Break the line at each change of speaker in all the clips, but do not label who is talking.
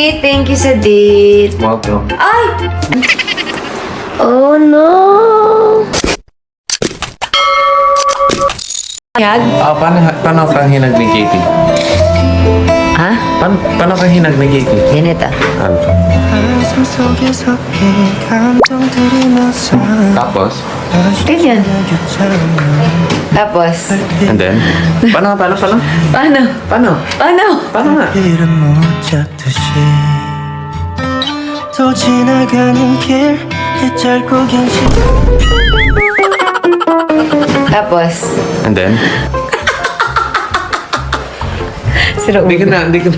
Thank you sa date.
Welcome.
Ay! Oh no! Hinag?
Paano ka hinag ni Katie?
Ha?
Paano ka hinag ni Katie?
Ganito.
Tapos?
Ganyan. Tapos?
And then? Paano?
Paano?
Paano?
Paano?
Paano nga?
또 지나가는 길 짧고 긴 시간
Tapos?
And then?
Sira
Hindi ka
ulo.
na.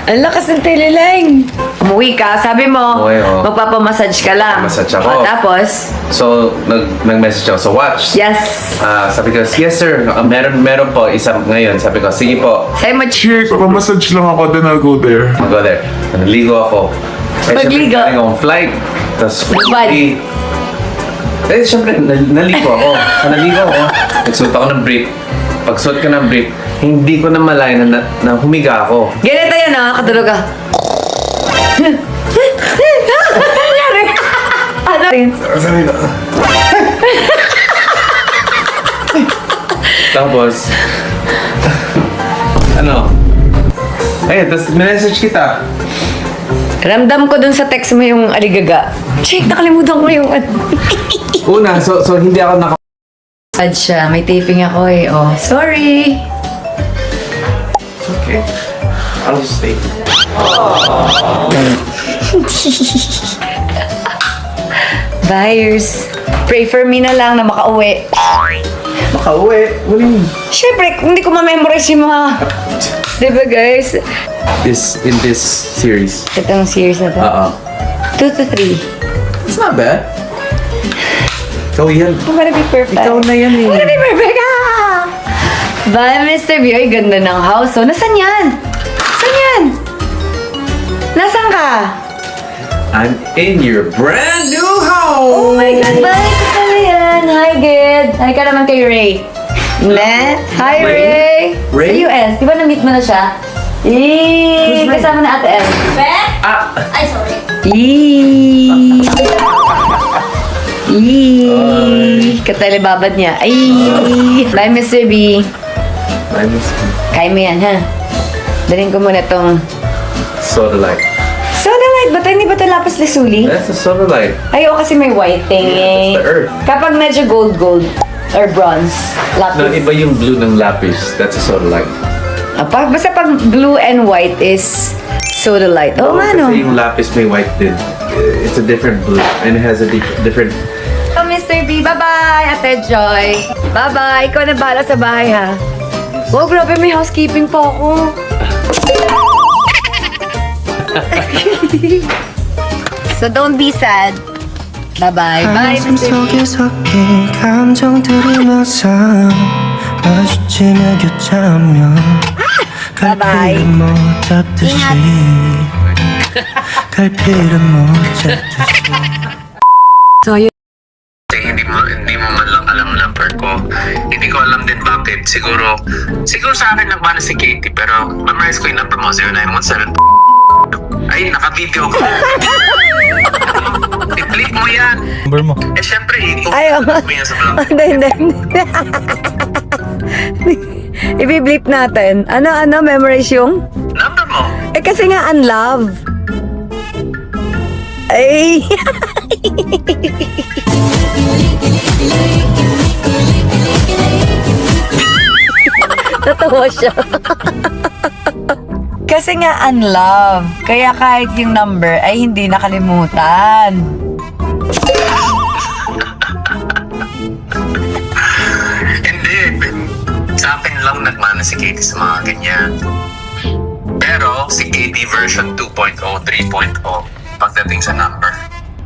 Ang lakas ng teleline. Umuwi ka, sabi mo,
Umuwi, oh.
magpapamassage ka lang.
Massage ako.
O, tapos?
So, nag-message ako sa watch.
Yes.
Sabi ko, yes sir, meron po isa ngayon. Sabi ko, sige po,
Sabi mo,
Chick, papamassage lang ako, then I'll go there.
I'll go there. Naligo ako.
Magligo?
Syempre, galing akong flight. Tapos,
Bubad.
syempre, naligo ako. Naligo ako. Nagsuot ako ng brief. Pagsuot ko ng brief, hindi ko na malay na humiga ako.
ganito yun ah, katulog ka. Ano nangyari? Ano?
Tapos, ano? Ayun, tapos message kita.
Ramdam ko dun sa text mo yung aligaga. Check, nakalimutan ko yung
Una, so hindi ako naka...
Sad siya, may taping ako eh. Oh, sorry.
Okay. I'll just stay.
Buyers, pray for me na lang na makauwi.
Makauwi. What do you mean?
Siyempre, hindi ko ma-memorize yung mga... Diba guys?
In this series.
Itong series na to. 2 to 3.
It's not bad. Ikaw yan.
I'm gonna be perfect.
Ikaw na yan eh.
I'm gonna be perfect! Ah! Bye, Mr. B. Ay, ganda ng house. Oh, nasan yan? Saan yan? Nasaan ka?
I'm in your brand new house!
Oh my God, bye ka pala yan. Hi, Gid. Hi ka naman kay Ray. Ne? Hi, Ray.
Ray?
Sa US. Di ba na-meet mo na siya? Eee,
Ray?
kasama na Ate M.
Ah!
Ay, sorry. Eee. Eee. Katalibabad niya. Ay. Bye, Mr. B.
I miss you.
Kaya mo yan, ha? Dalhin ko muna tong
Soda light.
soda light. Ba't hindi ba ito lapis lazuli?
That's a soda light.
Ay, oo, kasi may white thing eh.
Yeah, that's the earth.
Kapag medyo gold or bronze, lapis.
No, iba yung blue ng lapis. That's a soda light.
Basta pag blue and white is soda light. Oo nga, no?
Kasi yung lapis may white din. It's a different blue. And it has a different...
Oh, Mr. B, bye-bye, Ate Joy. Bye-bye. Ikaw na bahala sa bahay, ha? Wow, grabe, may housekeeping pa ako. So, don't be sad. Bye-bye. Bye,
가슴
Mr. B.
속에 섞인 감정들이 묘사 마주치며 교차하며
Bye-bye.
갈피를 못 잡듯이 갈피를 못 잡듯이
So, yun.
Hindi mo man lang alam number ko. Hindi ko alam din bakit. Siguro sa akin nagmana si Katie pero memorize ko yung number mo, 0917. Ay, naka-video ko. I-click mo yan.
Number mo.
Eh, syempre,
Ayaw.
mo yan sa vlog.
Hindi. I-bleep natin. Ano, memorize yung?
Number mo.
Eh, kasi nga, unlove. Ay. Natawa siya. Kasi nga unlove. Kaya kahit yung number ay hindi nakalimutan.
Hindi. Sa akin lang nagmana si Katie sa mga ganyan. Pero si Katie version 2.0, 3.0 pagdating sa number.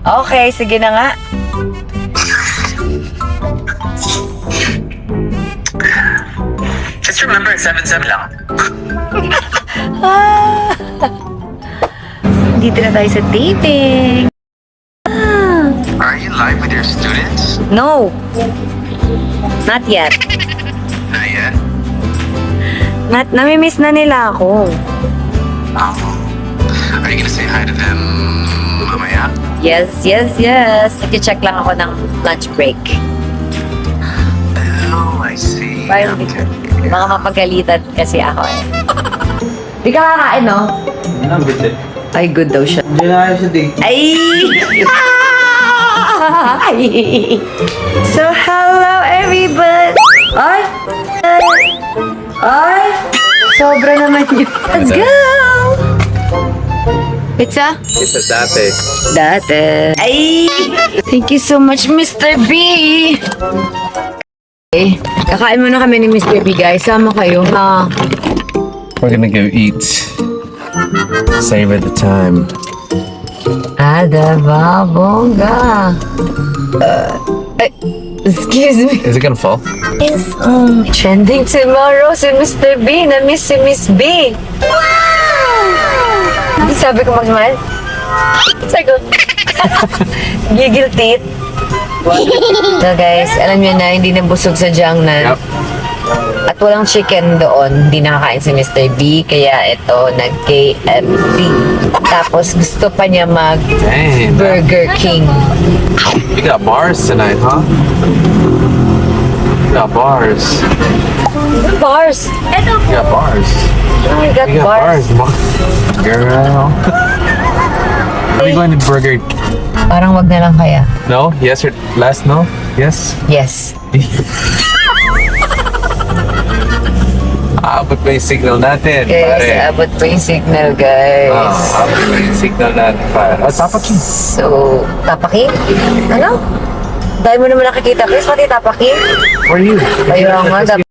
Okay, sige na nga.
Just remember, 77 lang.
Dito na tayo sa taping.
Are you live with your students?
No. Not yet.
Not yet.
Namimiss na nila ako.
Are Are you gonna say hi to them mamaya?
Yes. Nag-check lang ako ng lunch break.
Oh, I see.
Parang mga mapagalitan kasi ako eh. Di ka kakain, no?
Ang good eh.
Ay, good daw siya.
Hindi na kayo sa date.
Ay! So, hello everybody! Ay! Ay! Sobra naman yun. Let's go! Pizza?
Ito dati.
Dati. Ay! Thank you so much, Mr. B! Okay. Kakain muna kami ni Mr. B, guys. Sama kayo, ha?
We're gonna go eat. Savor the time.
Adaba, bongga. Ay, excuse me.
Is it gonna fall?
Is trending tomorrow si Mr. B. Na-miss si Miss B. Wow! Hindi sabi ko mag-smile? Sagot. Gigil teeth. So guys, alam niyo na, hindi na busog sa Jiangnan.
Yep.
At walang chicken doon. Hindi nakakain si Mr. B. Kaya ito, nag-KFC. Tapos gusto pa niya
Dang.
mag-Burger King.
You got bars tonight, huh? You got bars.
Bars!
You got bars.
Oh, I got
You got
bars.
bars. Girl. Are we going to Burger?
Parang wag na lang kaya.
No? Yes or last no? Yes?
Yes.
Abot pa yung signal natin,
Guys,
pare.
abot pa yung signal, guys.
Abot pa yung signal natin, pare. Oh, tapaki.
So, tapaki? Ano? Dahil mo naman nakikita, Chris, pati tapaki?
For you.
Ayun nga, dapat.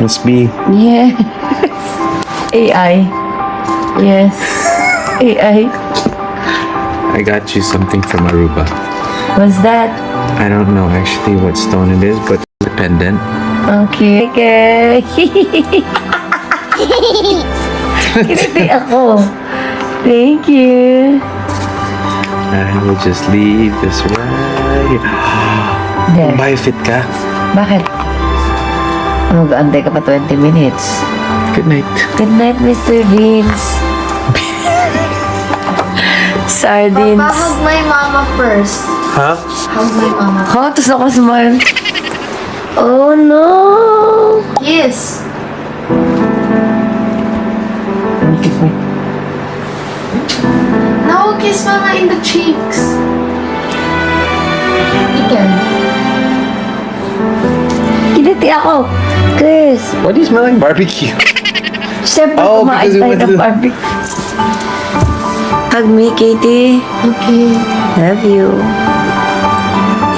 Miss B.
Yes. AI. Yes. AI.
I got you something from Aruba.
What's that?
I don't know actually what stone it is, but it's a pendant.
Okay. Okay. Kiniti ako. Thank you.
I will just leave this right.
There.
Buy fit ka.
Bakit? Mag-aantay ka pa 20 minutes.
Good night.
Good night, Mr. Vince. Sardines.
Papa, hug my mama first.
Huh?
Hug my mama.
Ha? Tapos ako smile. Oh no!
Kiss. No, kiss mama in the cheeks. Again.
Kiniti ako. Chris.
Why do you smell like barbecue?
Siyempre,
Oh,
kumain
because we
tayo
went to
ng
the-
barbecue. Hug me, Katie.
Okay.
Love you.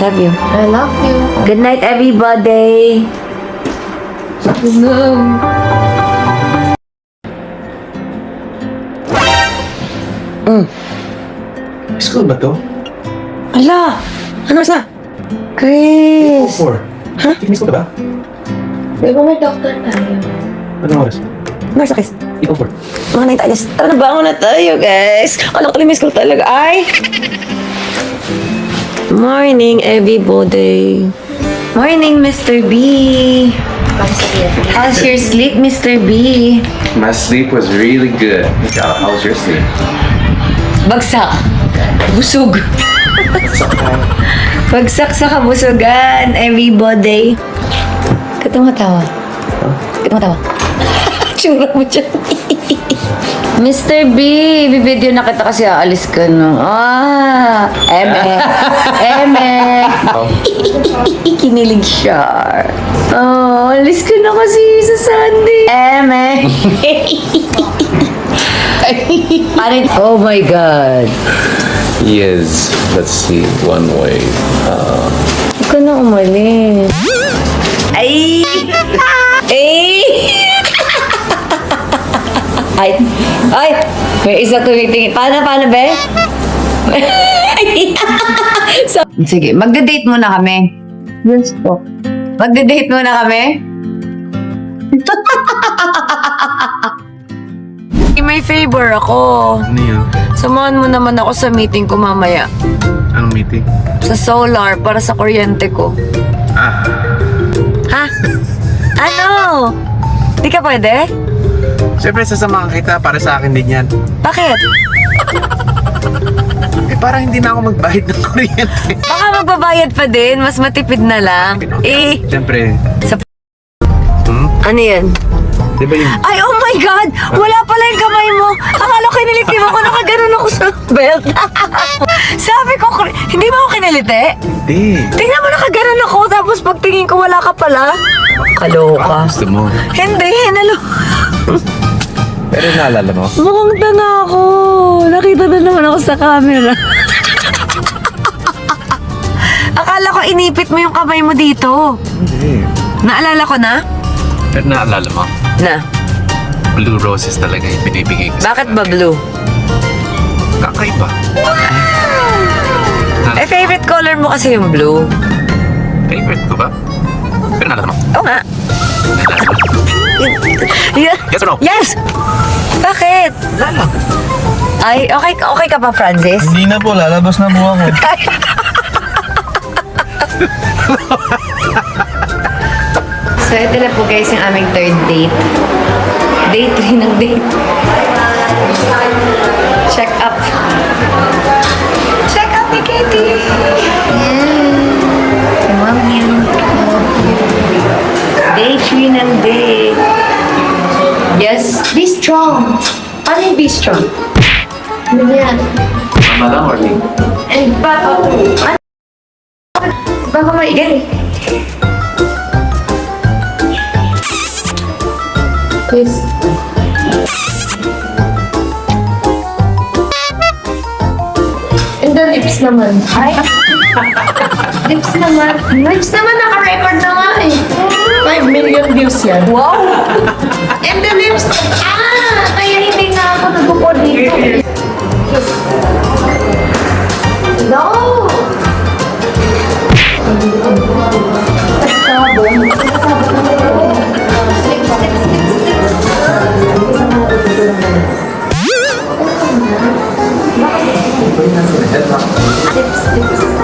Love you.
I love you.
Good night, everybody.
School ba to?
Ala! Ano sa? Chris!
4. Huh? Tikinis ko ka ba?
Di ba may doctor tayo?
Anong oras?
Nasa, Chris.
4.
Mga na tayo. Tara na, bangon na tayo, guys. Alam ko, miss ko talaga. Ay! Morning, everybody. Morning, Mr. B. How's your sleep, Mr. B?
My sleep was really good. Ikaw, how's your sleep?
Bagsak. Busog. Bagsak sa kabusugan, everybody. Katawa-tawa. Katawa-tawa. Tsura mo dyan. Mr. B, bibideo na kita kasi aalis ka no. Eme. Kinilig siya. Alis ka na kasi sa Sunday. Eme. Oh my God.
Yes. Let's see. One way.
Huwag ka na umalis. Ay! Ay! Ay! May isa tumitingin. Paano, be? So, sige, magde-date muna kami. Yes po. Magde-date muna kami? May favor ako.
Ano yun?
Samahan mo naman ako sa meeting ko mamaya.
Anong meeting?
Sa solar para sa kuryente ko. Ha? Ano? Di ka pwede?
Siyempre, sasamahan kita para sa akin din yan.
Bakit?
Parang hindi na ako magbayad ng kuryente.
Baka magbabayad pa din, mas matipid na lang.
Siyempre.
Ano yan?
Di ba yung...
Ay, oh my God! Wala pala yung kamay mo! Akala ko kiniliti mo ako, nakaganon ako sa belt. Sabi ko, hindi mo ako kiniliti?
Hindi.
Tingnan mo, nakaganon ako, tapos pagtingin ko, wala ka pala. Kaloka.
Gusto mo.
Hindi,
Pero naalala mo?
mukhang tanga ako. Nakita na naman ako sa camera. Akala ko inipit mo yung kamay mo dito.
Hindi.
Naalala ko na?
Pero naalala mo?
Na.
Blue roses talaga yung binibigay ko.
Bakit ba blue?
Kakaiba.
Eh, favorite color mo kasi yung blue.
Favorite ko ba? Pero naalala mo?
Oo nga.
Naalala mo?
Yeah.
Yes or no?
Yes! Bakit?
Naalala.
Ay, okay ka pa, Francis?
Hindi na po, lalabas na po ako.
So, ito na po guys yung aming third date. Day 3 ng date. Check up. Check up ni Katie! I love you. Day 3 ng date. Yes?
Be strong. Ano yung be strong? Ano yan?
Mama lang or me?
And baka,
Baka maigan.
please. And the lips naman. Ay. Lips naman. Lips naman, naka-record na nga eh. 5 million views yan.
Wow!
And the lips, kaya hindi na ako nag-upod dito. No! Lips, lips.